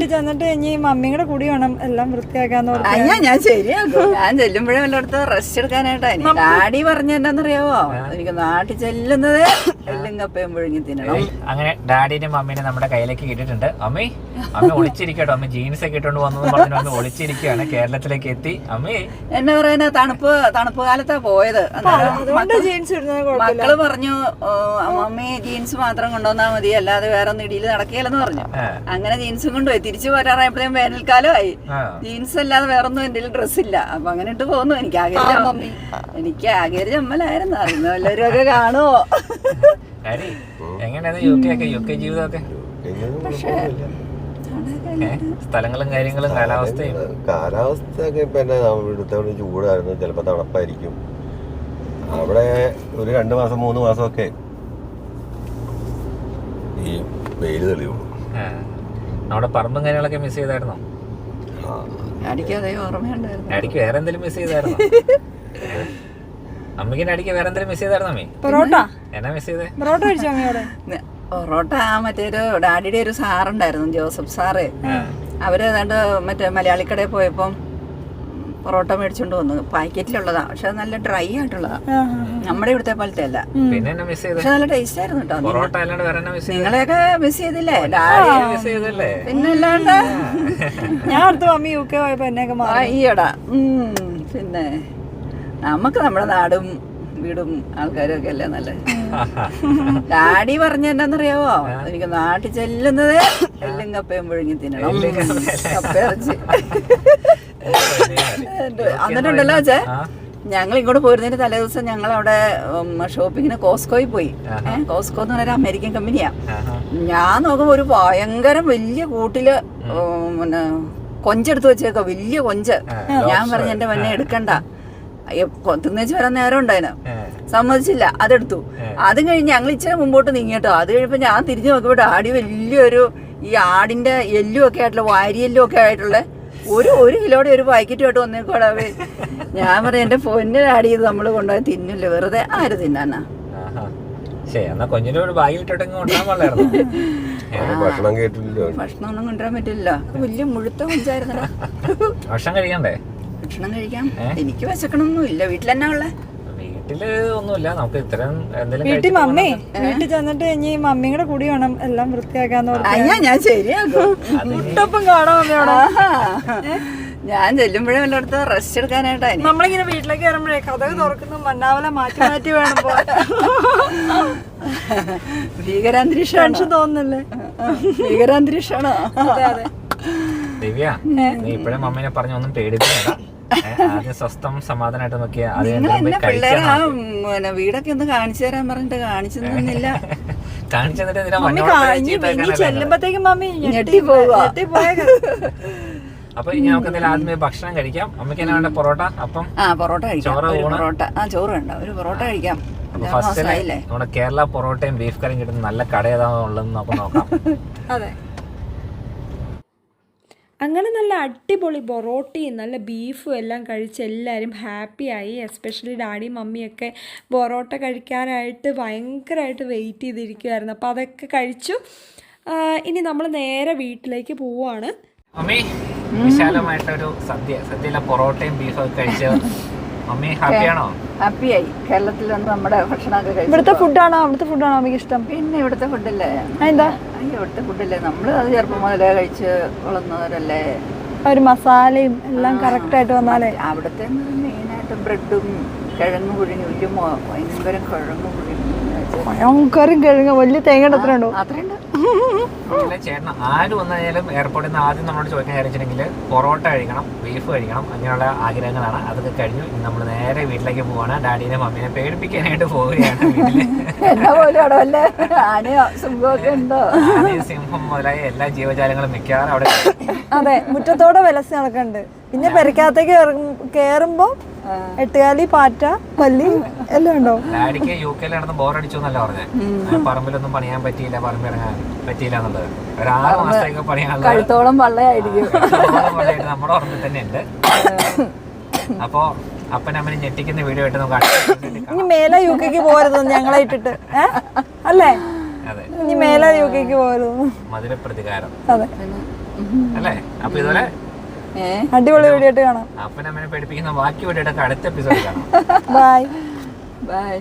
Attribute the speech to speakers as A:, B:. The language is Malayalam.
A: വീട്ടിൽ ചെന്നിട്ട് ഇനി മമ്മിയുടെ കൂടി വേണം എല്ലാം വൃത്തിയാക്കാന്ന് പറഞ്ഞു.
B: ഞാൻ ശരിയാക്കും. ഞാൻ ചെല്ലുമ്പോഴേ വല്ലയിടത്ത് റെസ്റ്റ് എടുക്കാനായിട്ടാ. ഡാഡി പറഞ്ഞെന്നറിയാവോ, എനിക്ക് നാട്ടിൽ ചെല്ലുന്നത് എല്ലും കപ്പയും പുഴുങ്ങി തിന്നണം.
C: അങ്ങനെ ഡാഡിന്റെ മമ്മീനെ നമ്മുടെ കയ്യിലേക്ക് കിട്ടിയിട്ടുണ്ട്. അമ്മി ഒളിച്ചിരിക്കട്ടോ, അമ്മ ജീൻസ് ഒക്കെ ഇട്ടോണ്ട് വന്നത് പറഞ്ഞു അമ്മ ഒളിച്ചിരിക്കുകയാണ്. കേരളത്തിലേക്ക് എത്തി. അമ്മി
B: എന്നാ പറയുന്ന തണുപ്പ് കാലത്താ പോയത്. മക്കള് പറഞ്ഞു മമ്മി ജീൻസ് മാത്രം കൊണ്ടുവന്നാ മതി, അല്ലാതെ വേറെ ഒന്നും ഇടിയിൽ നടക്കുകയില്ലെന്ന് പറഞ്ഞു. അങ്ങനെ ജീൻസും കൊണ്ടുപോയി. തിരിച്ചു പോരാറായപ്പോഴേക്കും വേനൽക്കാലമായി. ജീൻസ് അല്ലാതെ വേറെ ഒന്നും എന്റെ ഡ്രസ് ഇല്ല. അപ്പൊ അങ്ങനെ ഇട്ട് പോന്നു. എനിക്ക് ആകെ ഒരു ചമ്മലായിരുന്നു. അറിയുന്ന വല്ലവരും ഒക്കെ കാണുമോ?
C: എങ്ങനെയാണ് യു കെ ജീവിതമൊക്കെ? സ്ഥലങ്ങളും കാര്യങ്ങളും
D: കാലാവസ്ഥയൊക്കെ ഇപ്പൊ എന്നാ ഇവിടുത്തെ ചൂടായിരുന്നു, ചിലപ്പോ തണുപ്പായിരിക്കും. അവിടെ ഒരു 2 മാസം 3 മാസമൊക്കെ ഈ വെയില് തെളിയുള്ളൂ.
C: നമ്മുടെ പറമ്പും കാര്യങ്ങളൊക്കെ മിസ് ചെയ്തായിരുന്നോ? ഡാഡിക്ക് വേറെ എന്തെങ്കിലും മിസ് ചെയ്തായിരുന്നോ? അമ്മയ്ക്ക് ഡാഡിക്ക് വേറെ എന്തെങ്കിലും മിസ് ചെയ്തായിരുന്നോ? അമ്മി
A: പൊറോട്ട
C: എന്നാ മിസ് ചെയ്തേ?
A: പൊറോട്ട കഴിച്ചോ അമ്മയോടെ?
B: പൊറോട്ട മറ്റൊരു ഡാഡിയുടെ ഒരു സാറുണ്ടായിരുന്നു, ജോസഫ് സാറ്. അവര് ഏതാണ്ട് മറ്റേ മലയാളിക്കടയിൽ പോയപ്പം പൊറോട്ട മേടിച്ചോണ്ട് വന്നു. പാക്കറ്റിലുള്ളതാ, പക്ഷെ നല്ല ഡ്രൈ ആയിട്ടുള്ളതാ. നമ്മുടെ ഇവിടുത്തെ പോലത്തെ അല്ല. പക്ഷെ നല്ല ടേസ്റ്റ് ആയിരുന്നു കേട്ടോ. നിങ്ങളെയൊക്കെ മിസ് ചെയ്തില്ലേ? പിന്നല്ലാണ്ട്
A: ഞാൻ അടുത്ത മമ്മി യു കെ പോയപ്പോ എന്നെയൊക്കെ
B: ഈയടാ. പിന്നെ നമുക്ക് നമ്മുടെ നാടും വീടും ആൾക്കാരും ഒക്കെ അല്ലേ നല്ലത്. ഡാഡി പറഞ്ഞെന്നറിയാവോ, എനിക്ക് നാട്ടിൽ ചെല്ലുന്നത് എല്ലും കപ്പയും പുഴുങ്ങി തിന്നണം. കപ്പയിറച്ചി എന്നിട്ടുണ്ടല്ലോ വെച്ചേ, ഞങ്ങൾ ഇങ്ങോട്ട് പോരുന്നതിന് തലേ ദിവസം ഞങ്ങൾ അവിടെ ഷോപ്പിങ്ങിന് കോസ്കോയിൽ പോയി. കോസ്കോ എന്ന് പറഞ്ഞൊരു അമേരിക്കൻ കമ്പനിയാ. ഞാൻ നോക്കുമ്പോ ഒരു ഭയങ്കര വലിയ കൂട്ടില് പിന്നെ കൊഞ്ചെടുത്ത് വെച്ചേക്കോ, വലിയ കൊഞ്ച്. ഞാൻ പറഞ്ഞു എന്റെ മന്നെ എടുക്കണ്ട, തിന്നേച്ച് വരാൻ നേരം ഉണ്ടായിന്. സമ്മതിച്ചില്ല, അതെടുത്തു. അതും കഴിഞ്ഞ് ഞങ്ങൾ ഇച്ചിരി മുമ്പോട്ട് നീങ്ങിട്ടോ. അത് കഴിയുമ്പോ ഞാൻ തിരിഞ്ഞു നോക്കിയപ്പോ ആടി വലിയൊരു ഈ ആടിന്റെ എല്ലും ഒക്കെ ആയിട്ടുള്ള വാരിയെല്ലും ഒക്കെ ആയിട്ടുള്ള ഒരു കിലോയുടെ ഒരു പാക്കറ്റുമായിട്ട് വന്നേക്കോടാവേ. ഞാൻ പറയാം എന്റെ പൊന്നെ ആടി, ഇത് നമ്മള് കൊണ്ടുപോയി തിന്നില്ല, വെറുതെ ആര് തിന്നാനാ? ഭക്ഷണം ഒന്നും കൊണ്ടുവരാൻ പറ്റില്ല. വലിയ മുഴുത്ത കൊഞ്ചായിരുന്നല്ലോ.
C: ഭക്ഷണം കഴിക്കണ്ടേ?
B: ഭക്ഷണം കഴിക്കാം. എനിക്ക് വിശക്കണമൊന്നും ഇല്ല. വീട്ടിൽ എന്നാ ഉള്ളേ?
C: വീട്ടില് ഒന്നുമില്ല. നമുക്ക് ഇത്തരം
A: വീട്ടിൽ മമ്മി വീട്ടിൽ ചെന്നിട്ട് ഇനി മമ്മിയുടെ കൂടി വേണം എല്ലാം വൃത്തിയാക്കാന്ന് പറഞ്ഞു.
B: ഞാൻ ശരിയാക്കും.
A: മുട്ടപ്പം കാണാം മമ്മിയോടെ.
B: ഞാൻ ചെല്ലുമ്പോഴേ വല്ലയിടത്ത് റെസ്റ്റ് എടുക്കാനായിട്ടാ.
A: നമ്മളിങ്ങനെ വീട്ടിലേക്ക് വരുമ്പോഴേ കഥക് തുറക്കുന്നു, മന്നാവല മാറ്റി മാറ്റി വേണം. ഭീകരാന്തരീക്ഷം തോന്നുന്നില്ലേ?
B: ഭീകരാന്തരീക്ഷാണോ?
A: അതെ അതെ.
C: ദിവ്യ, നീ ഇപ്പഴേ മമ്മീനെ പറഞ്ഞ ഒന്നും പേടിപ്പിക്കണ്ട. ആദ്യം സ്വസ്ഥം സമാധാനമായിട്ട് നോക്കിയാ
B: പിള്ളേരെ ആ വീടൊക്കെ ഒന്ന് കാണിച്ചു തരാൻ പറഞ്ഞിട്ട് കാണിച്ചു തന്നില്ല.
A: ചെല്ലുമ്പത്തേക്കും മമ്മി
B: ഞെട്ടി പോവാ.
C: അപ്പൊ ഇനി നമുക്ക് എന്തെങ്കിലും ആദ്യമേ ഭക്ഷണം കഴിക്കാം. അമ്മയ്ക്ക് എന്നാ വേണ്ട? പൊറോട്ട, അപ്പം?
B: പൊറോട്ട കഴിക്കാം. ചോറ് വേണ്ട, ഒരു പൊറോട്ട കഴിക്കാം.
C: ഫസ്റ്റ് നമ്മുടെ കേരള പൊറോട്ടയും ബീഫ് കറിയും കിട്ടുന്ന നല്ല കട ഏതാണുള്ളതെന്ന് നമുക്ക് നോക്കാം.
A: അതെ, അങ്ങനെ നല്ല അടിപൊളി പൊറോട്ടയും നല്ല ബീഫും എല്ലാം കഴിച്ച് എല്ലാവരും ഹാപ്പിയായി. എസ്പെഷ്യലി ഡാഡിയും മമ്മിയൊക്കെ പൊറോട്ട കഴിക്കാനായിട്ട് ഭയങ്കരമായിട്ട് വെയിറ്റ് ചെയ്തിരിക്കുമായിരുന്നു. അപ്പോൾ അതൊക്കെ കഴിച്ചു. ഇനി നമ്മൾ നേരെ വീട്ടിലേക്ക് പോവുകയാണ്.
C: മമ്മി വിശാലമായിട്ടൊരു സദ്യയിലെ പൊറോട്ടയും ബീഫൊക്കെ കഴിച്ച് മമ്മി ഹാപ്പിയാണോ?
B: ഹാപ്പിയായി. കേരളത്തിൽ വന്ന് നമ്മുടെ ഭക്ഷണമൊക്കെ കഴിച്ചു.
A: ഇവിടുത്തെ ഫുഡാണോ അമ്മയ്ക്ക് ഇഷ്ടം?
B: പിന്നെ ഇവിടുത്തെ ഫുഡല്ലേ?
A: എന്താ
B: ഇവിടുത്തെ ഫുഡല്ലേ? നമ്മള് അത് ചെറുപ്പം മുതലേ കഴിച്ച് വളർന്നവരല്ലേ.
A: ഒരു മസാലയും എല്ലാം കറക്റ്റായിട്ട് വന്നാലേ.
B: അവിടുത്തെ മെയിനായിട്ട് ബ്രെഡും കിഴങ്ങ് പുഴുങ്ങി, വലിയ ഭയങ്കര കിഴങ്ങ് പുഴുങ്ങി,
A: ഭയങ്കരം കിഴങ്ങ്, വലിയ തേങ്ങ എത്രയുണ്ടോ?
B: അത്രയുണ്ട്.
C: ചേട്ടൻ ആര് വന്നാലും എയർപോർട്ടിൽ നിന്ന് ആദ്യം നമ്മളോട് ചോദിക്കാൻ വിചാരിച്ചിട്ടുണ്ടെങ്കിൽ പൊറോട്ട കഴിക്കണം, ബീഫ് കഴിക്കണം, അങ്ങനെയുള്ള ആഗ്രഹങ്ങളാണ്. അതൊക്കെ കഴിഞ്ഞു നമ്മൾ നേരെ വീട്ടിലേക്ക് പോവാണ്. ഡാഡിനെ മമ്മീനെ പേടിപ്പിക്കാനായിട്ട് പോവുകയാണ്. സിംഹം മുതലായ എല്ലാ ജീവജാലങ്ങളും മിക്കവാറും അവിടെ.
A: അതെ, മുറ്റത്തോടെ വിലസി നടക്കുന്നുണ്ട്. പിന്നെ പെരക്കകത്തേക്ക് കേറുമ്പോ എട്ടുകാലി, പാറ്റ, പല്ലി എല്ലാം ഉണ്ടോ?
C: ഡാഡിക്ക് യു കെയിൽ നടന്ന് ബോറടിച്ചു എന്നല്ല പറഞ്ഞത്. പറമ്പിലൊന്നും പണിയാൻ പറ്റിയില്ല, പറമ്പിറങ്ങാൻ പറ്റിയില്ല എന്നുള്ളത്. ഒരു 6 മാസത്തേക്ക് പണിയാനുള്ള
B: കഴുത്തോളം വള്ളയായിരിക്കും
C: നമ്മുടെ ഓർമ്മയിൽ തന്നെ ഉണ്ട്. അപ്പോ അപ്പനമ്മനെ ഞെട്ടിക്കുന്ന വീഡിയോ ആയിട്ട് നമുക്ക്
A: ഇനി മേലെ യു കെക്ക് പോരുത് ഞങ്ങളെ ഇട്ടിട്ട്, അല്ലേ?
C: അതെ,
A: ഇനി മേലെ യു കെക്ക് പോരുത്.
C: മധുര പ്രതികാരം.
A: അതെ.
C: അല്ലേ? അപ്പൊ ഇതുപോലെ
A: അടിപൊളി വീഡിയോ ആയിട്ട് കാണാം.
C: അപ്പനമ്മനെ പേടിപ്പിക്കുന്ന ബാക്കി വീഡിയോ അടുത്ത എപ്പിസോഡ് കാണാം.
A: ബൈ.
B: ബൈ.